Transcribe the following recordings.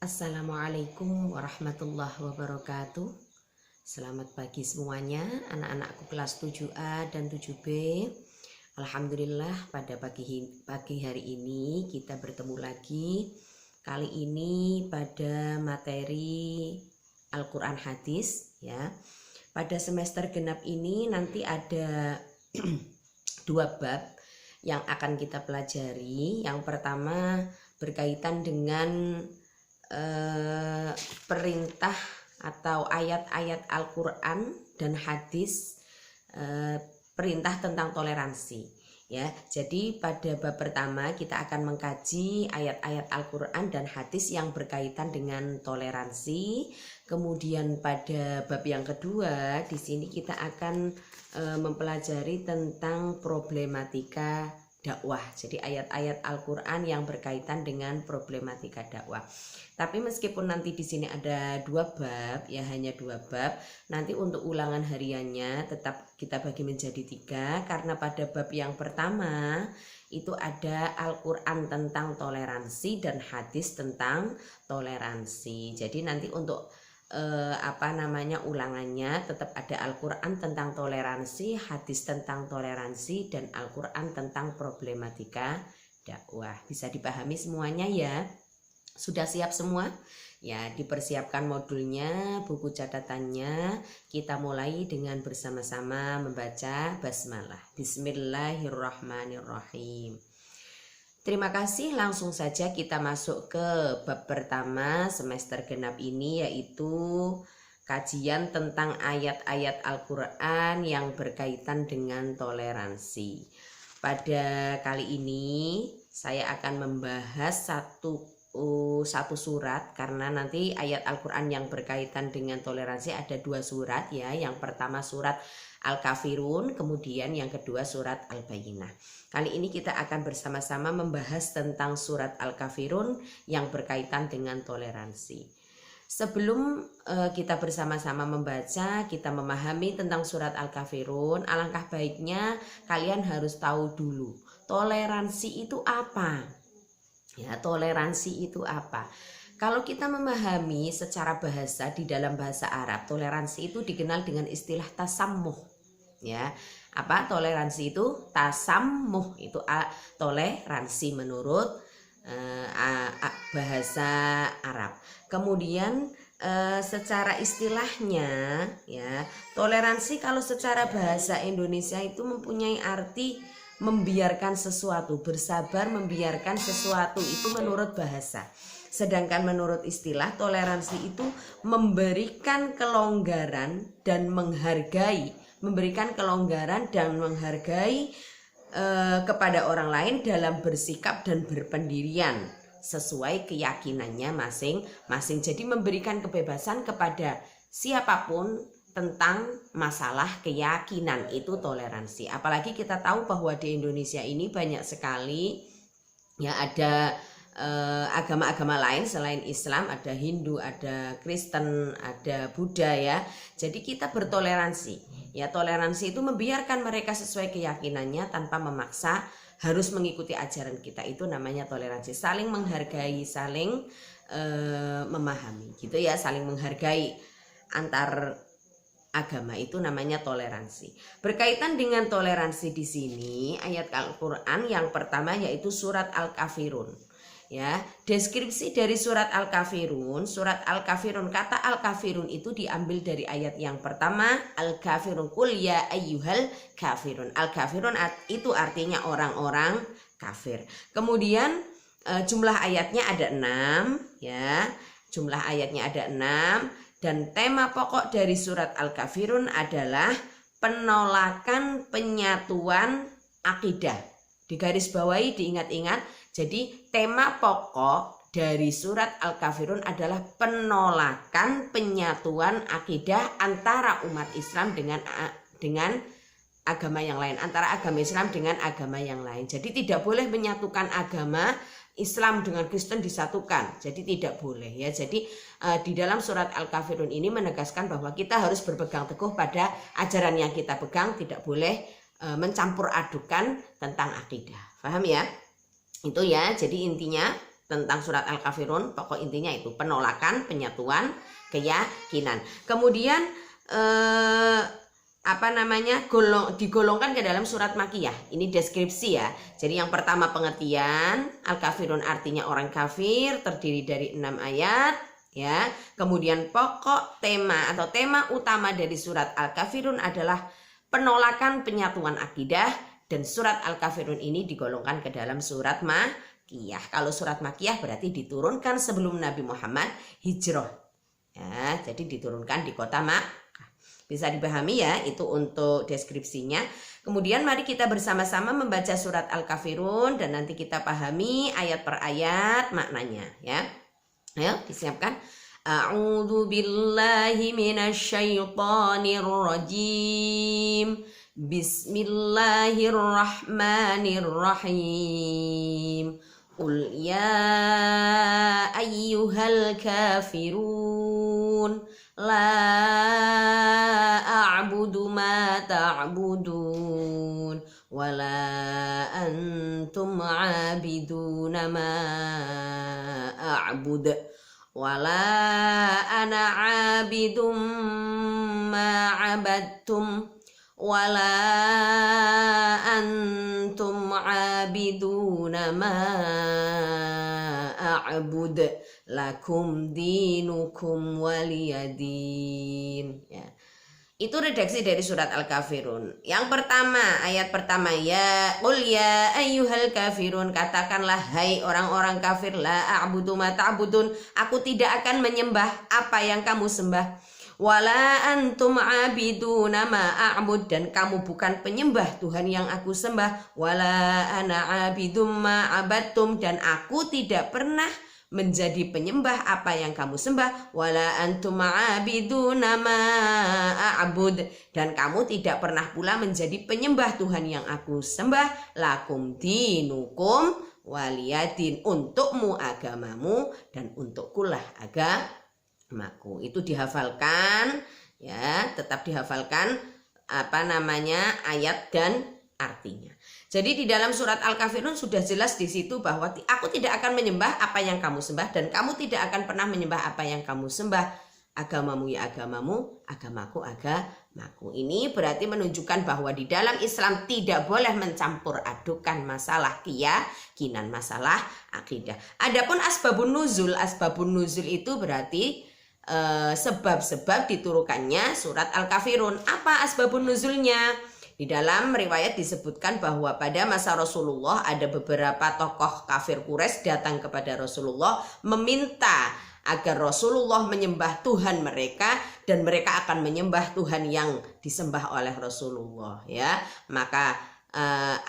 Assalamualaikum warahmatullahi wabarakatuh. Selamat pagi semuanya, anak-anakku kelas 7A dan 7B. Alhamdulillah pada pagi hari ini kita bertemu lagi. Kali ini pada materi Al-Quran Hadis ya. Pada semester genap ini nanti ada dua bab yang akan kita pelajari. Yang pertama berkaitan dengan perintah atau ayat-ayat Al-Quran dan hadis, perintah tentang toleransi ya. Jadi pada bab pertama kita akan mengkaji ayat-ayat Al-Quran dan hadis yang berkaitan dengan toleransi. Kemudian pada bab yang kedua di sini kita akan mempelajari tentang problematika dakwah. Jadi ayat-ayat Al-Quran yang berkaitan dengan problematika dakwah. Tapi meskipun nanti di sini ada dua bab, ya hanya dua bab, nanti untuk ulangan hariannya tetap kita bagi menjadi 3, karena pada bab yang pertama itu ada Al-Quran tentang toleransi dan hadis tentang toleransi. Jadi nanti untuk ulangannya tetap ada Al-Quran tentang toleransi, hadis tentang toleransi, dan Al-Quran tentang problematika dakwah. Bisa dipahami semuanya ya? Sudah siap semua? Ya, dipersiapkan modulnya, buku catatannya. Kita mulai dengan bersama-sama membaca basmalah. Bismillahirrahmanirrahim. Terima kasih, langsung saja kita masuk ke bab pertama semester genap ini, yaitu kajian tentang ayat-ayat Al-Quran yang berkaitan dengan toleransi. Pada kali ini saya akan membahas satu surat, karena nanti ayat Al-Quran yang berkaitan dengan toleransi ada 2 surat ya. Yang pertama surat Al-Kafirun, kemudian yang kedua surat Al-Bayyinah. Kali ini kita akan bersama-sama membahas tentang surat Al-Kafirun yang berkaitan dengan toleransi. Sebelum kita bersama-sama membaca, kita memahami tentang surat Al-Kafirun, alangkah baiknya kalian harus tahu dulu toleransi itu apa. Ya, toleransi itu apa? Kalau kita memahami secara bahasa, di dalam bahasa Arab, toleransi itu dikenal dengan istilah tasammuh. Ya, apa toleransi itu? Tasammuh itu toleransi menurut bahasa Arab. Kemudian secara istilahnya ya, toleransi kalau secara bahasa Indonesia itu mempunyai arti membiarkan sesuatu, bersabar membiarkan sesuatu, itu menurut bahasa. Sedangkan menurut istilah, toleransi itu memberikan kelonggaran dan menghargai, kepada orang lain dalam bersikap dan berpendirian sesuai keyakinannya masing-masing. Jadi memberikan kebebasan kepada siapapun tentang masalah keyakinan, itu toleransi. Apalagi kita tahu bahwa di Indonesia ini banyak sekali ya, ada agama-agama lain selain Islam, ada Hindu, ada Kristen, ada Buddha ya. Jadi kita bertoleransi. Ya, toleransi itu membiarkan mereka sesuai keyakinannya tanpa memaksa harus mengikuti ajaran kita. Itu namanya toleransi. Saling menghargai, saling memahami gitu ya, saling menghargai antar agama, itu namanya toleransi. Berkaitan dengan toleransi di sini, ayat Al-Qur'an yang pertama yaitu surat Al-Kafirun. Ya, deskripsi dari surat Al-Kafirun, kata Al-Kafirun itu diambil dari ayat yang pertama, Al-Kafirun qul ya ayyuhal kafirun. Al-Kafirun itu artinya orang-orang kafir. Kemudian jumlah ayatnya ada 6 ya. Jumlah ayatnya ada 6. Dan tema pokok dari surat Al-Kafirun adalah penolakan penyatuan akidah. Digarisbawahi, diingat-ingat. Jadi tema pokok dari surat Al-Kafirun adalah penolakan penyatuan akidah antara umat Islam dengan agama yang lain, antara agama Islam dengan agama yang lain. Jadi tidak boleh menyatukan agama Islam dengan Kristen disatukan, jadi tidak boleh ya. Jadi di dalam surat Al-Kafirun ini menegaskan bahwa kita harus berpegang teguh pada ajaran yang kita pegang, tidak boleh mencampur adukan tentang akidah. Paham ya? Itu ya. Jadi intinya tentang surat Al-Kafirun. Pokok intinya itu penolakan, penyatuan, keyakinan. Kemudian digolongkan ke dalam surat Makkiyah. Ini deskripsi ya. Jadi yang pertama pengertian, Al-Kafirun artinya orang kafir, terdiri dari 6 ayat ya. Kemudian pokok tema atau tema utama dari surat Al-Kafirun adalah penolakan penyatuan akidah, dan surat Al-Kafirun ini digolongkan ke dalam surat Makkiyah. Kalau surat Makkiyah berarti diturunkan sebelum Nabi Muhammad hijrah. Ya, jadi diturunkan di kota Makkah. Bisa dipahami ya, itu untuk deskripsinya. Kemudian mari kita bersama-sama membaca surat Al-Kafirun dan nanti kita pahami ayat per ayat maknanya ya. Ayo disiapkan. A'udzu billahi minasyaitonir rajim. Bismillahirrahmanirrahim. Qul ya ayyuhal kafirun la a'budu ma ta'budun wala antum 'abiduna ma a'bud wala ana 'abidum ma 'abadtum wala antum 'abiduna ma a'bud lakum dinukum waliyadin ya. Itu redaksi dari surat Al-Kafirun. Yang pertama, ayat pertama, ya qul ya ayyuhal kafirun, katakanlah hai orang-orang kafir, la a'budu ma ta'budun, aku tidak akan menyembah apa yang kamu sembah, wala antum abiduna ma a'bud, dan kamu bukan penyembah Tuhan yang aku sembah, wala ana abidum ma abadtum, dan aku tidak pernah menjadi penyembah apa yang kamu sembah, wala antum abiduna ma a'bud, dan kamu tidak pernah pula menjadi penyembah Tuhan yang aku sembah, lakum dinukum waliyadin, untukmu agamamu dan untukkulah agamaku. Itu dihafalkan ya, tetap dihafalkan ayat dan artinya. Jadi di dalam surat Al-Kafirun sudah jelas di situ bahwa aku tidak akan menyembah apa yang kamu sembah, dan kamu tidak akan pernah menyembah apa yang kamu sembah. Agamamu ya agamamu, agamaku agamaku. Ini berarti menunjukkan bahwa di dalam Islam tidak boleh mencampur adukan masalah keyakinan, masalah akidah. Adapun asbabun nuzul itu berarti sebab-sebab diturunkannya surat Al-Kafirun. Apa asbabun nuzulnya? Di dalam riwayat disebutkan bahwa pada masa Rasulullah ada beberapa tokoh kafir Quraisy datang kepada Rasulullah meminta agar Rasulullah menyembah Tuhan mereka, dan mereka akan menyembah Tuhan yang disembah oleh Rasulullah ya. Maka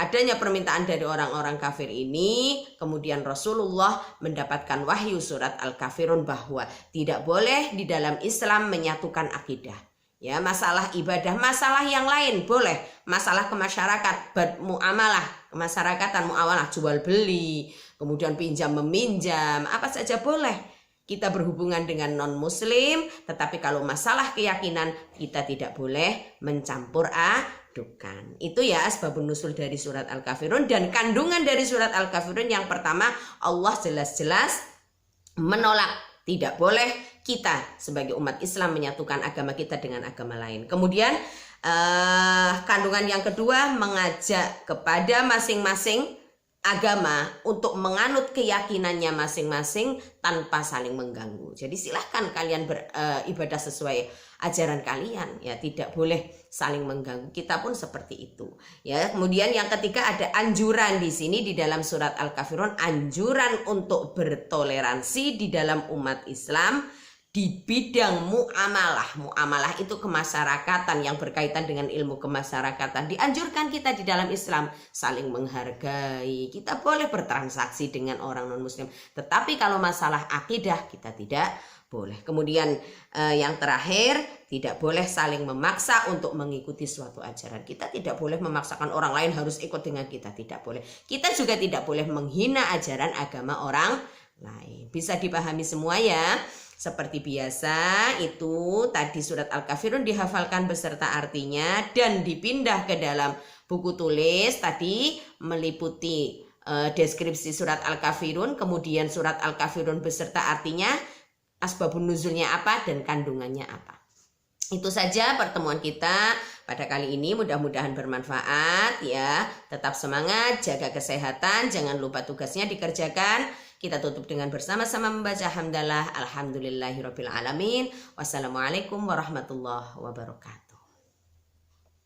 adanya permintaan dari orang-orang kafir ini, kemudian Rasulullah mendapatkan wahyu surat Al-Kafirun bahwa tidak boleh di dalam Islam menyatukan akidah. Ya, masalah ibadah, masalah yang lain boleh, masalah kemasyarakat, muamalah, kemasyarakatan, muamalah jual beli, kemudian pinjam meminjam, apa saja boleh kita berhubungan dengan non muslim, tetapi kalau masalah keyakinan kita tidak boleh mencampur adukan. Itu ya asbabun nuzul dari surat Al-Kafirun. Dan kandungan dari surat Al-Kafirun yang pertama, Allah jelas-jelas menolak, tidak boleh kita sebagai umat Islam menyatukan agama kita dengan agama lain. Kemudian kandungan yang kedua, mengajak kepada masing-masing agama untuk menganut keyakinannya masing-masing tanpa saling mengganggu. Jadi silahkan kalian beribadah sesuai ajaran kalian ya, tidak boleh saling mengganggu. Kita pun seperti itu ya. Kemudian yang ketiga ada anjuran di sini di dalam surat Al-Kafirun, anjuran untuk bertoleransi di dalam umat Islam di bidang muamalah. Muamalah itu kemasyarakatan yang berkaitan dengan ilmu kemasyarakatan. Dianjurkan kita di dalam Islam saling menghargai. Kita boleh bertransaksi dengan orang non muslim, tetapi kalau masalah akidah kita tidak boleh. Kemudian yang terakhir, tidak boleh saling memaksa untuk mengikuti suatu ajaran. Kita tidak boleh memaksakan orang lain harus ikut dengan kita, tidak boleh. Kita juga tidak boleh menghina ajaran agama orang lain. Bisa dipahami semua ya. Seperti biasa, itu tadi surat Al-Kafirun dihafalkan beserta artinya dan dipindah ke dalam buku tulis. Tadi meliputi deskripsi surat Al-Kafirun, kemudian surat Al-Kafirun beserta artinya, asbabun nuzulnya apa, dan kandungannya apa. Itu saja pertemuan kita pada kali ini, mudah-mudahan bermanfaat ya. Tetap semangat, jaga kesehatan, jangan lupa tugasnya dikerjakan. Kita tutup dengan bersama-sama membaca hamdalah alhamdulillahirabbil alamin. Wassalamualaikum warahmatullahi wabarakatuh.